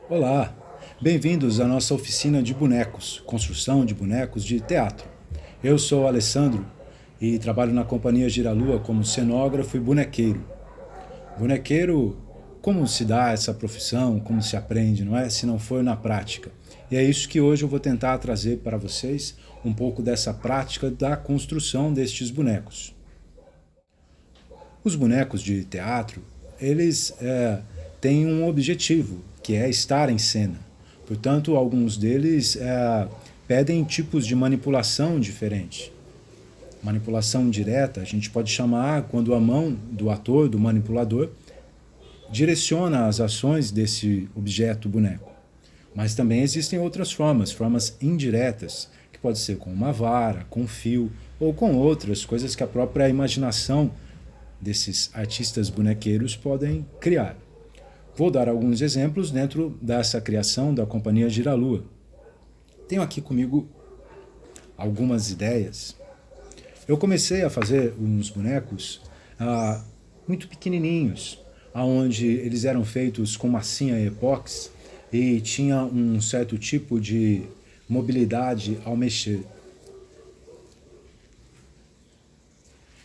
Olá, bem-vindos à nossa oficina de bonecos, construção de bonecos de teatro. Eu sou o Alessandro e trabalho na Companhia Giralua como cenógrafo e bonequeiro. Bonequeiro, como se dá essa profissão, como se aprende, não é? Se não for na prática. E é isso que hoje eu vou tentar trazer para vocês um pouco dessa prática da construção destes bonecos. Os bonecos de teatro, eles têm um objetivo, que é estar em cena. Portanto, alguns deles pedem tipos de manipulação diferentes. Manipulação direta, a gente pode chamar quando a mão do ator, do manipulador, direciona as ações desse objeto boneco. Mas também existem outras formas, formas indiretas, que pode ser com uma vara, com fio ou com outras coisas que a própria imaginação desses artistas bonequeiros podem criar. Vou dar alguns exemplos dentro dessa criação da Companhia Giralua. Tenho aqui comigo algumas ideias. Eu comecei a fazer uns bonecos muito pequenininhos, onde eles eram feitos com massinha epóxi e tinha um certo tipo de mobilidade ao mexer.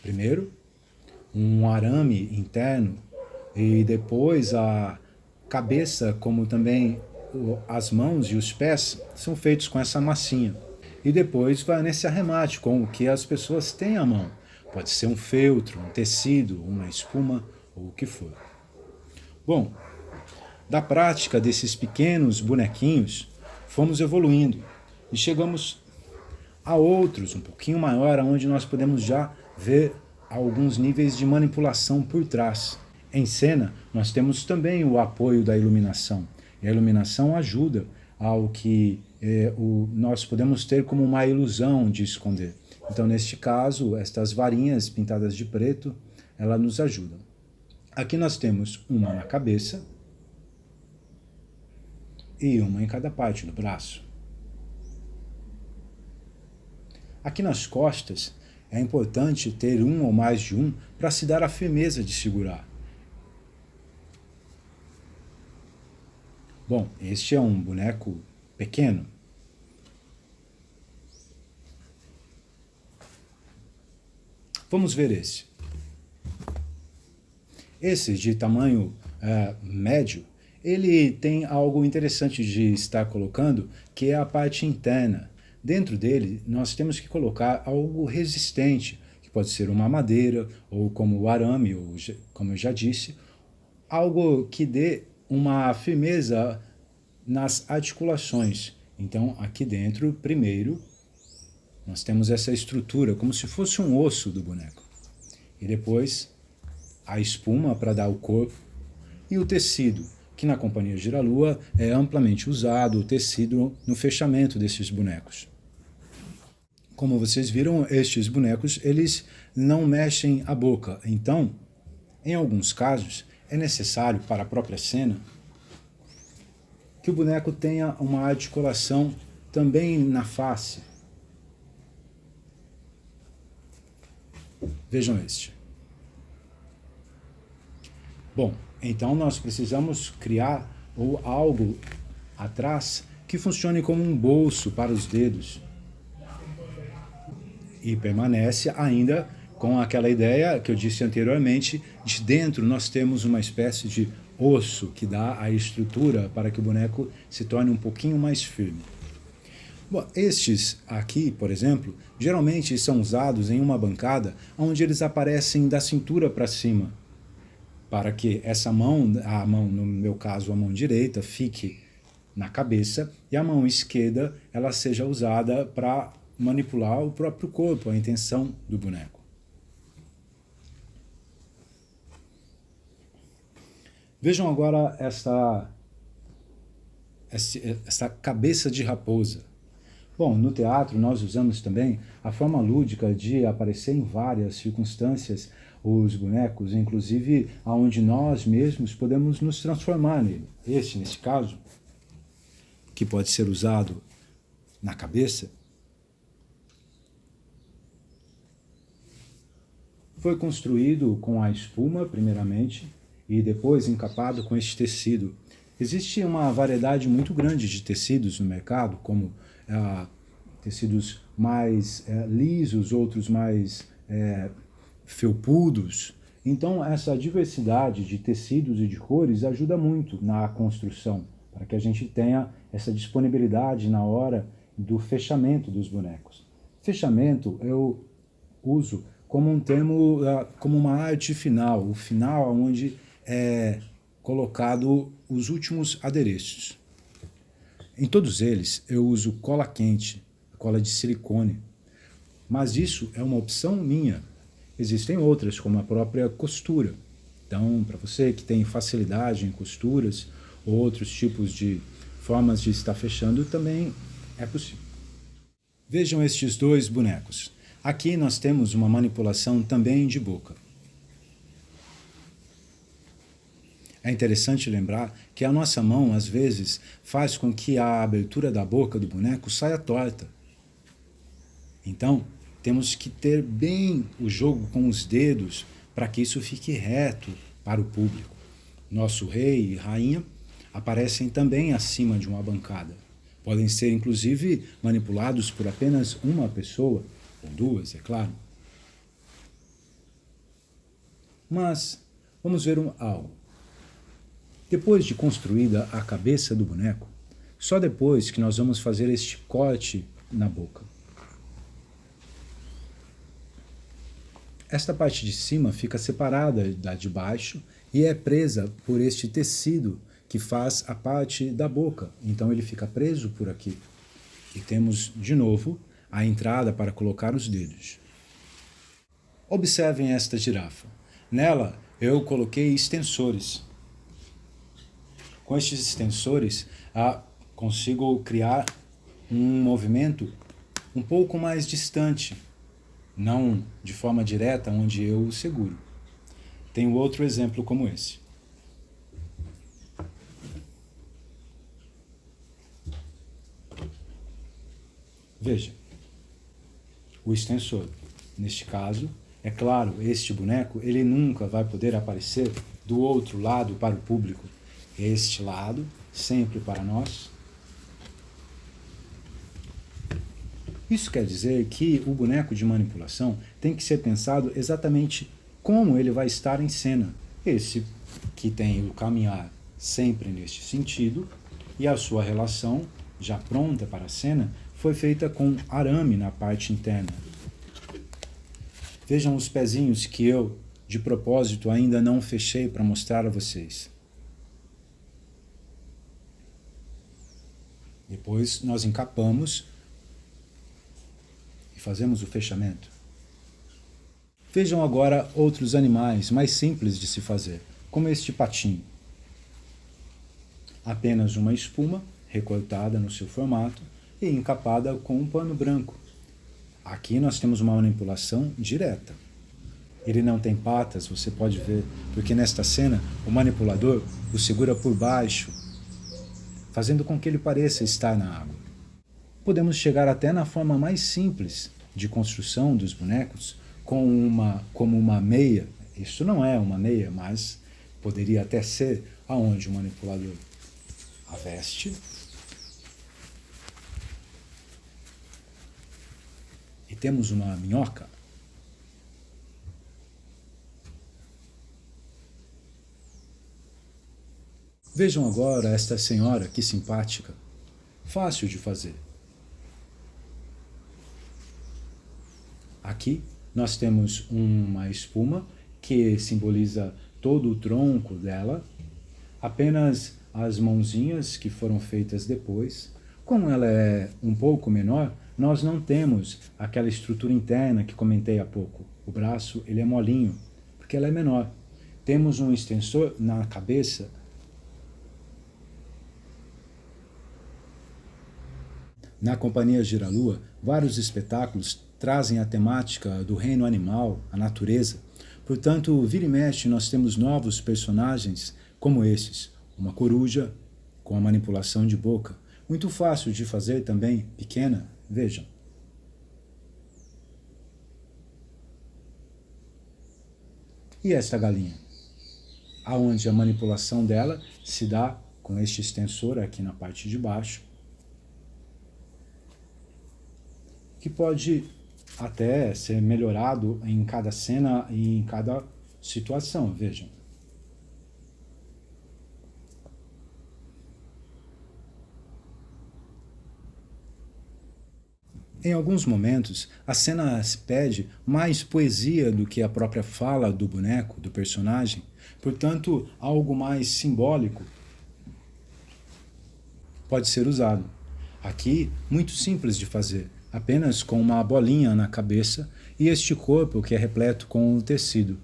Primeiro, um arame interno e depois a cabeça, como também as mãos e os pés, são feitos com essa massinha. E depois vai nesse arremate com o que as pessoas têm à mão. Pode ser um feltro, um tecido, uma espuma ou o que for. Bom, da prática desses pequenos bonequinhos, fomos evoluindo e chegamos a outros um pouquinho maior, onde nós podemos já ver alguns níveis de manipulação por trás. Em cena, nós temos também o apoio da iluminação. E a iluminação ajuda ao que nós podemos ter como uma ilusão de esconder. Então, neste caso, estas varinhas pintadas de preto, elas nos ajudam. Aqui nós temos uma na cabeça e uma em cada parte do braço. Aqui nas costas, é importante ter um ou mais de um para se dar a firmeza de segurar. Bom, este é um boneco pequeno. Vamos ver esse. Esse de tamanho médio, ele tem algo interessante de estar colocando, que é a parte interna. Dentro dele, nós temos que colocar algo resistente, que pode ser uma madeira, ou como o arame, ou como eu já disse, algo que dê uma firmeza nas articulações. Então, aqui dentro, primeiro, nós temos essa estrutura, como se fosse um osso do boneco. E depois, a espuma para dar o corpo e o tecido, que na Companhia Giralua é amplamente usado, o tecido no fechamento desses bonecos. Como vocês viram, estes bonecos, eles não mexem a boca. Então, em alguns casos, é necessário para a própria cena que o boneco tenha uma articulação também na face. Vejam este. Bom, então nós precisamos criar algo atrás que funcione como um bolso para os dedos. E permanece ainda com aquela ideia que eu disse anteriormente, de dentro nós temos uma espécie de osso que dá a estrutura para que o boneco se torne um pouquinho mais firme. Bom, estes aqui, por exemplo, geralmente são usados em uma bancada onde eles aparecem da cintura para cima, para que essa mão, a mão, no meu caso a mão direita, fique na cabeça e a mão esquerda ela seja usada para manipular o próprio corpo, a intenção do boneco. Vejam agora essa cabeça de raposa. Bom, no teatro nós usamos também a forma lúdica de aparecer em várias circunstâncias os bonecos, inclusive aonde nós mesmos podemos nos transformar nele. Nesse caso, que pode ser usado na cabeça, foi construído com a espuma, primeiramente, e depois encapado com este tecido. Existe uma variedade muito grande de tecidos no mercado, como tecidos mais lisos, outros mais felpudos. Então, essa diversidade de tecidos e de cores ajuda muito na construção, para que a gente tenha essa disponibilidade na hora do fechamento dos bonecos. Fechamento eu uso como um termo, como uma arte final, o final onde é colocado os últimos adereços. Em todos eles eu uso cola quente, cola de silicone, mas isso é uma opção minha. Existem outras, como a própria costura. Então, para você que tem facilidade em costuras ou outros tipos de formas de estar fechando, também é possível. Vejam estes dois bonecos. Aqui nós temos uma manipulação também de boca. É interessante lembrar que a nossa mão, às vezes, faz com que a abertura da boca do boneco saia torta. Então, temos que ter bem o jogo com os dedos para que isso fique reto para o público. Nosso rei e rainha aparecem também acima de uma bancada. Podem ser, inclusive, manipulados por apenas uma pessoa, ou duas, é claro. Mas vamos ver algo. Depois de construída a cabeça do boneco, só depois que nós vamos fazer este corte na boca. Esta parte de cima fica separada da de baixo e é presa por este tecido que faz a parte da boca. Então ele fica preso por aqui. E temos, de novo, a entrada para colocar os dedos. Observem esta girafa. Nela eu coloquei extensores. Com estes extensores consigo criar um movimento um pouco mais distante, não de forma direta onde eu o seguro. Tenho outro exemplo como esse. Veja, o extensor. Neste caso, é claro, este boneco ele nunca vai poder aparecer do outro lado para o público. Este lado, sempre para nós. Isso quer dizer que o boneco de manipulação tem que ser pensado exatamente como ele vai estar em cena. Esse que tem o caminhar sempre neste sentido e a sua relação, já pronta para a cena, foi feita com arame na parte interna. Vejam os pezinhos que eu, de propósito, ainda não fechei para mostrar a vocês. Depois nós encapamos e fazemos o fechamento. Vejam agora outros animais mais simples de se fazer, como este patinho. Apenas uma espuma recortada no seu formato e encapada com um pano branco. Aqui nós temos uma manipulação direta. Ele não tem patas, você pode ver, porque nesta cena o manipulador o segura por baixo, fazendo com que ele pareça estar na água. Podemos chegar até na forma mais simples de construção dos bonecos, como uma meia. Isso não é uma meia, mas poderia até ser aonde o manipulador a veste e temos uma minhoca. Vejam agora esta senhora, que simpática. Fácil de fazer. Aqui nós temos uma espuma que simboliza todo o tronco dela, apenas as mãozinhas que foram feitas depois. Como ela é um pouco menor, nós não temos aquela estrutura interna que comentei há pouco. O braço ele é molinho, porque ela é menor. Temos um extensor na cabeça. Na Companhia Giralua, vários espetáculos trazem a temática do reino animal, a natureza. Portanto, vira e mexe, nós temos novos personagens como esses. Uma coruja com a manipulação de boca. Muito fácil de fazer também, pequena. Vejam. E esta galinha? Aonde a manipulação dela se dá com este extensor aqui na parte de baixo, que pode até ser melhorado em cada cena e em cada situação, vejam. Em alguns momentos, a cena pede mais poesia do que a própria fala do boneco, do personagem, portanto, algo mais simbólico pode ser usado. Aqui, muito simples de fazer, apenas com uma bolinha na cabeça e este corpo que é repleto com o tecido.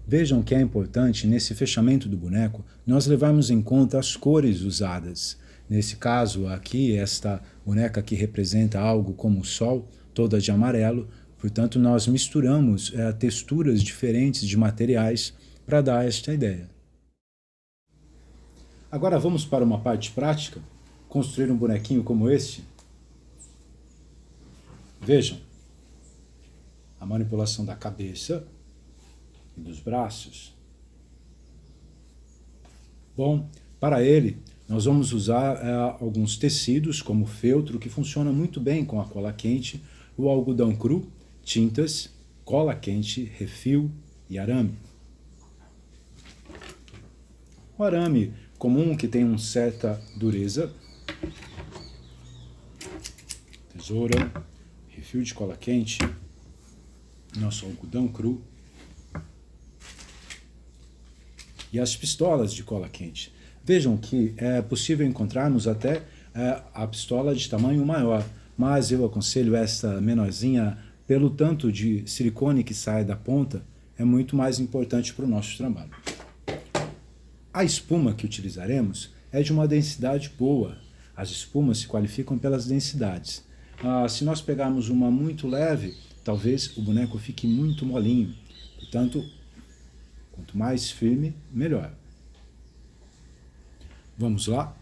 Vejam que é importante, nesse fechamento do boneco, nós levarmos em conta as cores usadas. Nesse caso aqui, esta boneca que representa algo como o sol, toda de amarelo, portanto nós misturamos texturas diferentes de materiais para dar esta ideia. Agora vamos para uma parte prática, construir um bonequinho como este. Vejam, a manipulação da cabeça e dos braços. Bom, para ele, nós vamos usar alguns tecidos, como feltro, que funciona muito bem com a cola quente, o algodão cru, tintas, cola quente, refil e arame. O arame comum, que tem uma certa dureza, tesoura, refil de cola quente, nosso algodão cru e as pistolas de cola quente. Vejam que é possível encontrarmos até a pistola de tamanho maior, mas eu aconselho esta menorzinha pelo tanto de silicone que sai da ponta, é muito mais importante para o nosso trabalho. A espuma que utilizaremos é de uma densidade boa. As espumas se qualificam pelas densidades. Se nós pegarmos uma muito leve, talvez o boneco fique muito molinho. Portanto, quanto mais firme, melhor. Vamos lá?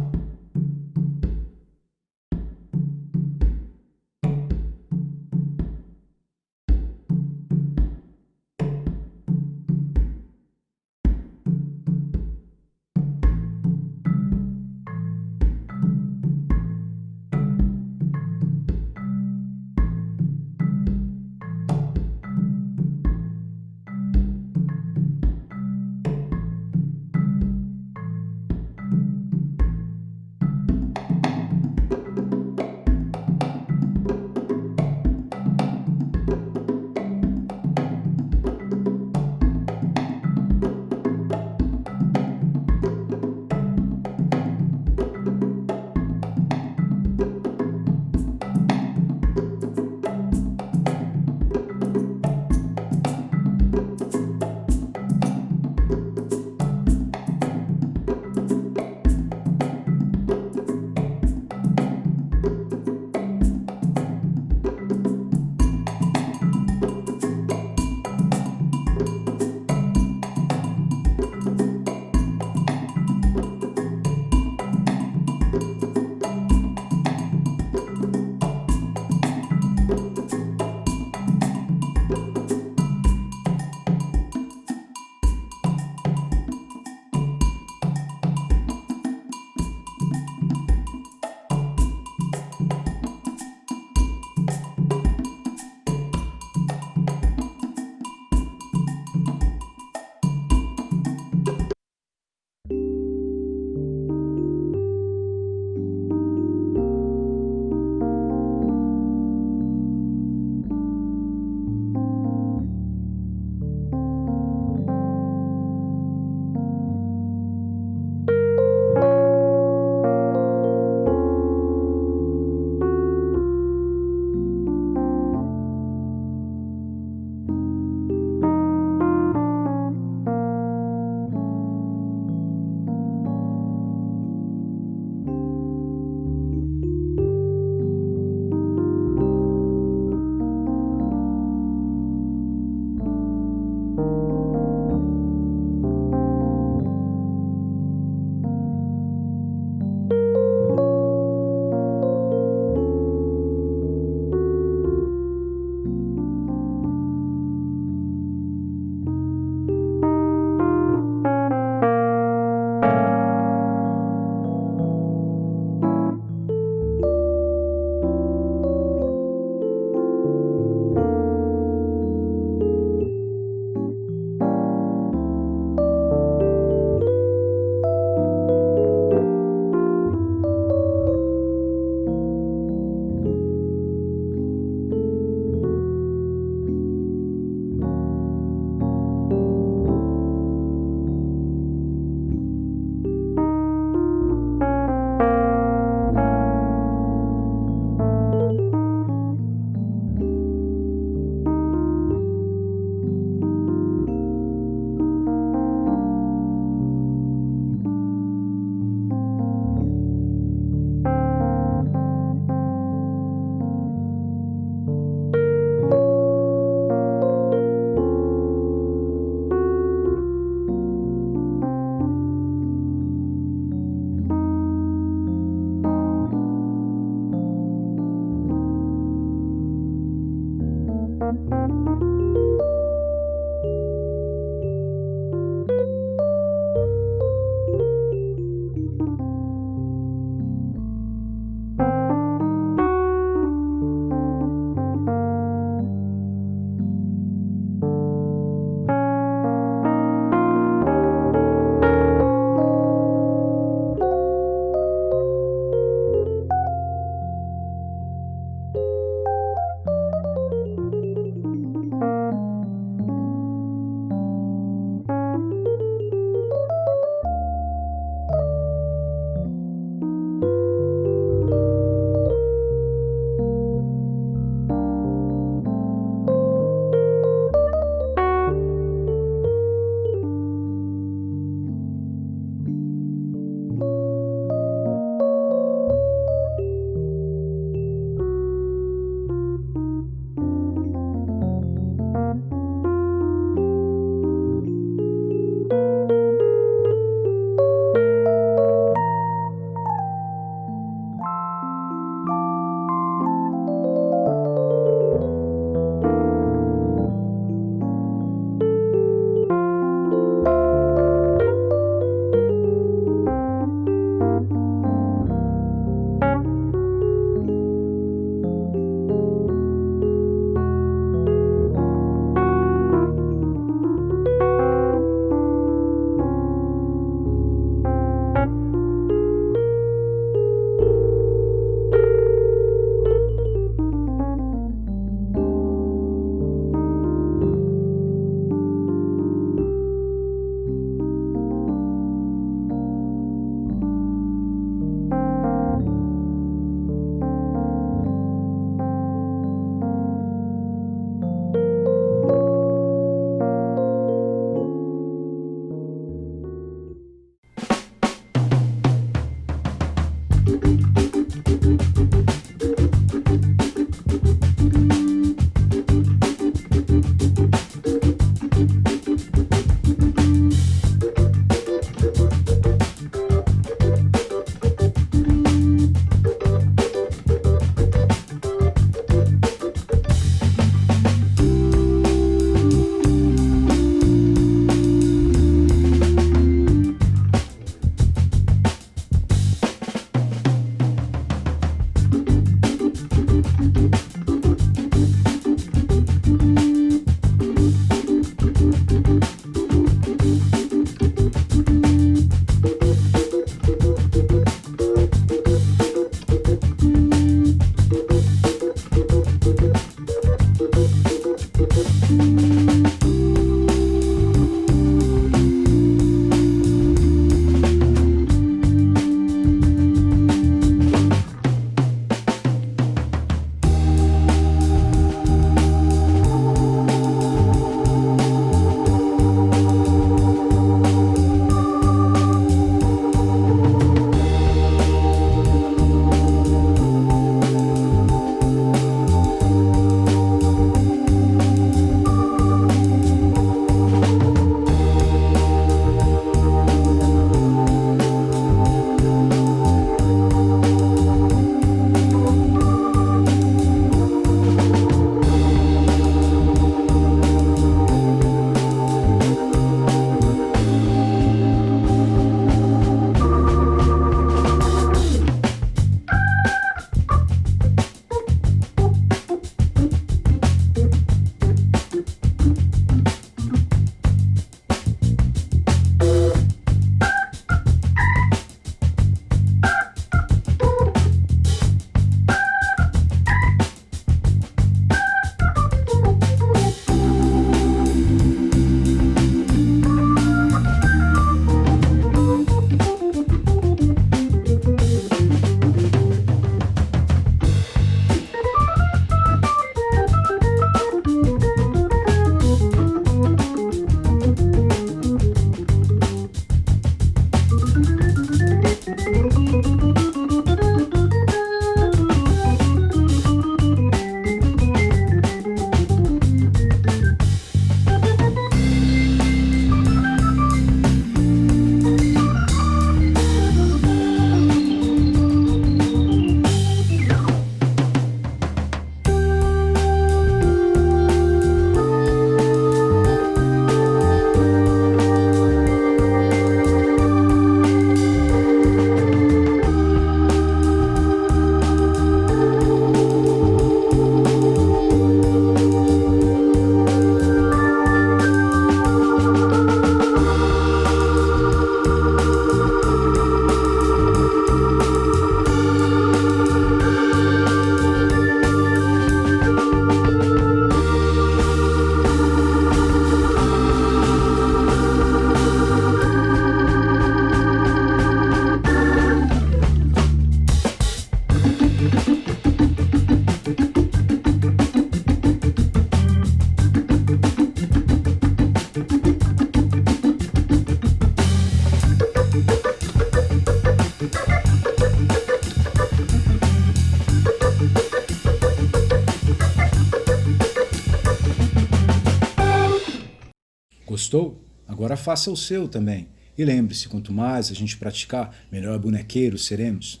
Gostou? Agora faça o seu também. E lembre-se, quanto mais a gente praticar, melhor bonequeiros seremos.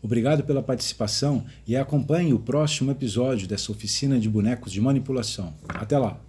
Obrigado pela participação e acompanhe o próximo episódio dessa oficina de bonecos de manipulação. Até lá!